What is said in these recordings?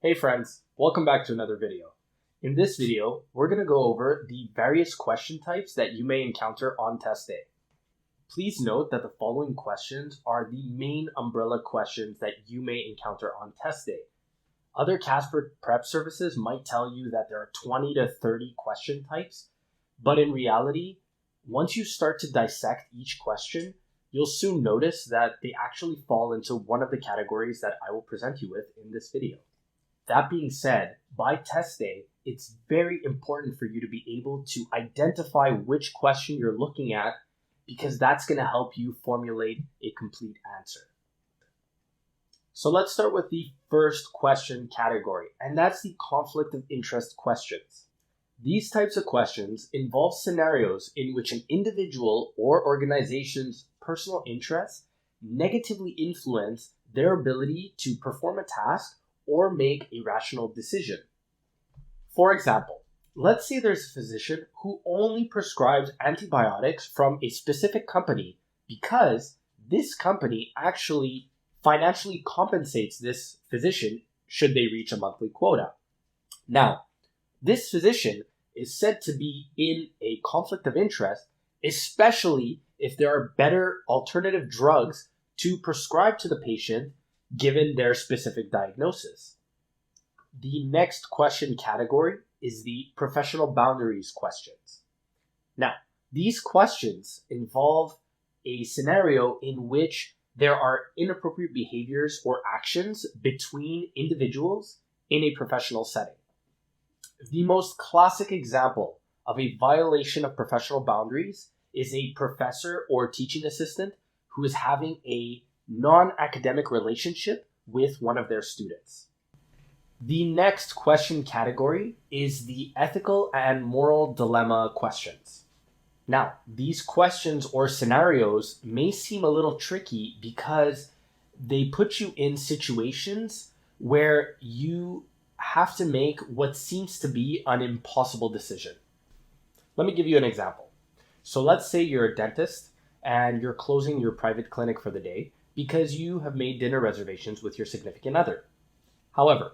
Hey friends, welcome back to another video. In this video, we're going to go over the various question types that you may encounter on test day. Please note that the following questions are the main umbrella questions that you may encounter on test day. Other CASPer prep services might tell you that there are 20 to 30 question types, but in reality, once you start to dissect each question, you'll soon notice that they actually fall into one of the categories that I will present you with in this video. That being said, by test day, it's very important for you to be able to identify which question you're looking at because that's going to help you formulate a complete answer. So let's start with the first question category, and that's the conflict of interest questions. These types of questions involve scenarios in which an individual or organization's personal interests negatively influence their ability to perform a task or make a rational decision. For example, let's say there's a physician who only prescribes antibiotics from a specific company because this company actually financially compensates this physician should they reach a monthly quota. Now, this physician is said to be in a conflict of interest, especially if there are better alternative drugs to prescribe to the patient given their specific diagnosis. The next question category is the professional boundaries questions. Now, these questions involve a scenario in which there are inappropriate behaviors or actions between individuals in a professional setting. The most classic example of a violation of professional boundaries is a professor or teaching assistant who is having a non-academic relationship with one of their students. The next question category is the ethical and moral dilemma questions. Now, these questions or scenarios may seem a little tricky because they put you in situations where you have to make what seems to be an impossible decision. Let me give you an example. So let's say you're a dentist and you're closing your private clinic for the day because you have made dinner reservations with your significant other. However,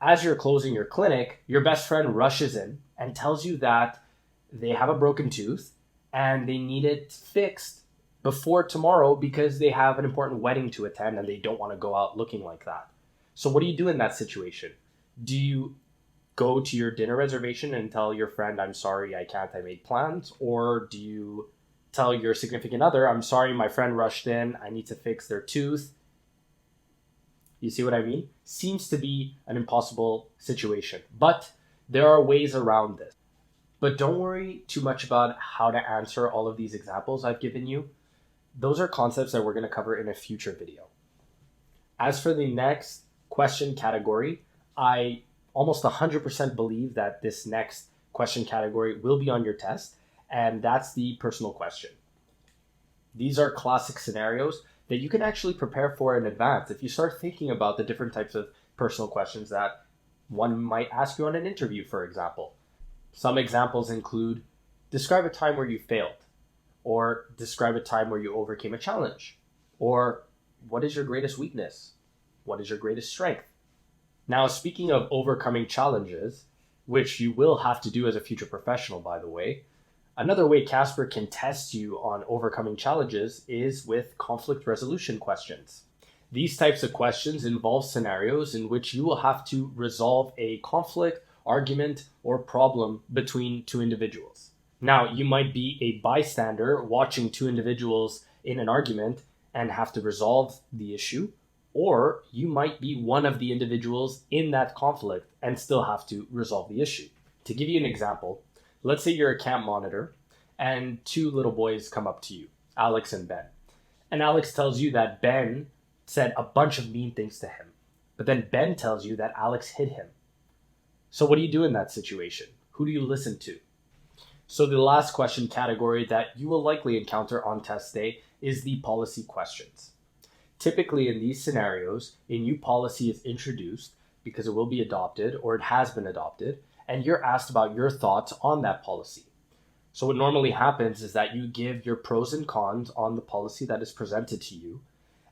as you're closing your clinic, your best friend rushes in and tells you that they have a broken tooth and they need it fixed before tomorrow because they have an important wedding to attend and they don't want to go out looking like that. So what do you do in that situation? Do you go to your dinner reservation and tell your friend, I'm sorry, I can't, I made plans? Or do you tell your significant other, I'm sorry, my friend rushed in, I need to fix their tooth? You see what I mean? Seems to be an impossible situation, but there are ways around this. But don't worry too much about how to answer all of these examples I've given you. Those are concepts that we're going to cover in a future video. As for the next question category, I almost 100% believe that this next question category will be on your test, and that's the personal question. These are classic scenarios that you can actually prepare for in advance if you start thinking about the different types of personal questions that one might ask you on an interview, for example. Some examples include, describe a time where you failed, or describe a time where you overcame a challenge, or what is your greatest weakness? What is your greatest strength? Now, speaking of overcoming challenges, which you will have to do as a future professional, by the way, another way CASPer can test you on overcoming challenges is with conflict resolution questions. These types of questions involve scenarios in which you will have to resolve a conflict, argument, or problem between two individuals. Now, you might be a bystander watching two individuals in an argument and have to resolve the issue, or you might be one of the individuals in that conflict and still have to resolve the issue. To give you an example, let's say you're a camp monitor and two little boys come up to you, Alex and Ben. And Alex tells you that Ben said a bunch of mean things to him. But then Ben tells you that Alex hit him. So what do you do in that situation? Who do you listen to? So the last question category that you will likely encounter on test day is the policy questions. Typically in these scenarios, a new policy is introduced because it will be adopted or it has been adopted, and you're asked about your thoughts on that policy. So what normally happens is that you give your pros and cons on the policy that is presented to you,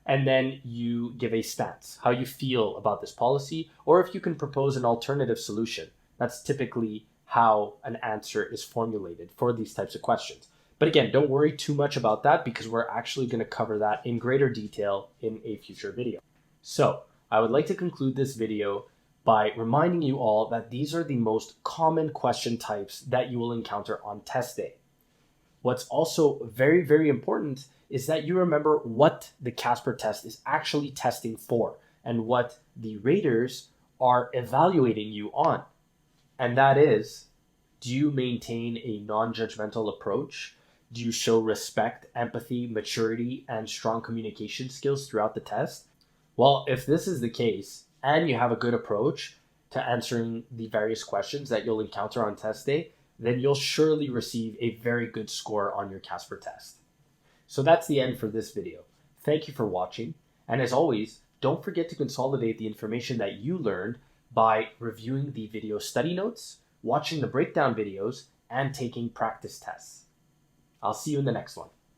and then you give a stance, how you feel about this policy, or if you can propose an alternative solution. That's typically how an answer is formulated for these types of questions. But again, don't worry too much about that because we're actually going to cover that in greater detail in a future video. So I would like to conclude this video by reminding you all that these are the most common question types that you will encounter on test day. What's also very, very important is that you remember what the CASPer test is actually testing for and what the raters are evaluating you on. And that is, do you maintain a non-judgmental approach? Do you show respect, empathy, maturity, and strong communication skills throughout the test? Well, if this is the case, and you have a good approach to answering the various questions that you'll encounter on test day, then you'll surely receive a very good score on your CASPer test. So that's the end for this video. Thank you for watching, and as always, don't forget to consolidate the information that you learned by reviewing the video study notes, watching the breakdown videos, and taking practice tests. I'll see you in the next one.